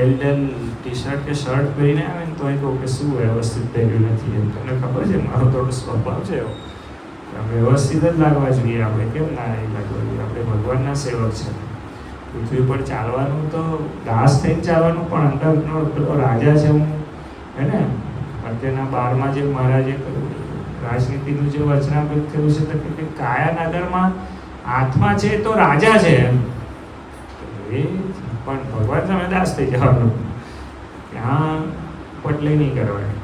L T shirt કે shirt પહેરીને આવે ને તો એ કહું કે શું વ્યવસ્થિત પહેર્યું નથી એમ. તમને ખબર છે મારો થોડો સ્વભાવ છે એવો, વ્યવસ્થિત જ લાગવા જોઈએ આપણે, કેમ ના એ લાગવા જોઈએ? આપણે ભગવાનના સેવક છે. પૃથ્વી પર ચાલવાનું તો દાસ થઈને ચાલવાનું, પણ અંદરનો પેલો રાજા છે હું, હે ને? અત્યારના 12માં જે મહારાજે રાજનીતિનું જે વચનામૃત કર્યું છે તો કે કાયા નગરમાં આત્મા છે તો રાજા છે એમ. એ પણ ભગવાન સામે દાસ થઈ જવાનું, ત્યાં પટલી નહીં કરવાની.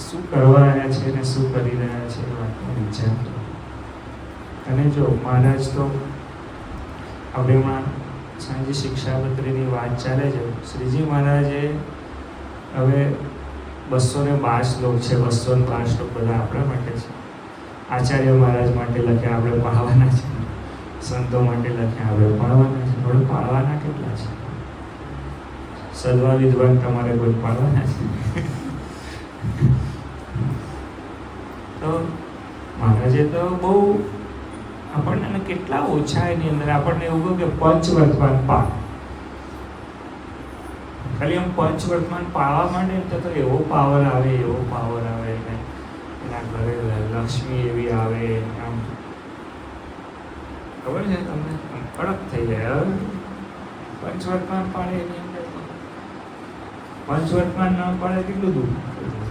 શું કરવા આવ્યા છે ને શું કરી રહ્યા છે એ વાતનો વિચાર. અને જો મહારાજ તો આપણે હમણાં સાંજે શિક્ષાપત્રીની વાત ચાલે છે. શ્રીજી મહારાજે હવે 212 શ્લોક છે, 212 શ્લોક બધા આપણા માટે છે. આચાર્ય મહારાજ માટે લખ્યા, આપણે પાળવાના છે. સંતો માટે લખ્યા, આપણે પાળવાના છે. આપણે પાળવાના કેટલા છે? સદવા વિદ્વાન તમારે કોઈ પાળવાના છે? તો મહારાજે તો બહુ આપણને કેટલા ઓછા એની અંદર આપણને એવું કહ્યું કે પંચવર્તમાન પાળ. ખાલી આમ પંચવર્તમાન પાળવા માંડે તો એવો પાવર આવે, એવો પાવર આવે ને એના ઘરે લક્ષ્મી એવી આવે, આમ ખબર છે તમને? કડક થઈ જાય. હવે પંચવર્તમાન પાડે એની અંદર પંચવર્તમાન ન પાડે કેટલું દુઃખ.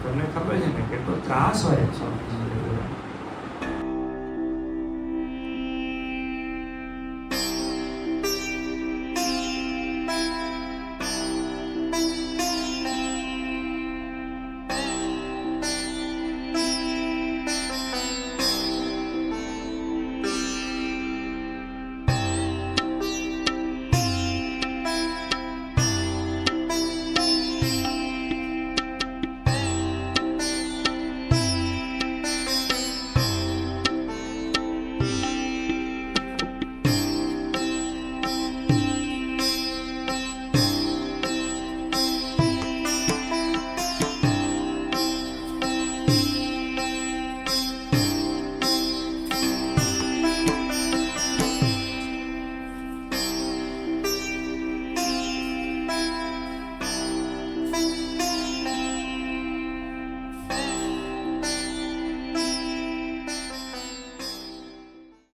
તમને ખબર છે ને કેટલો ત્રાસ હોય.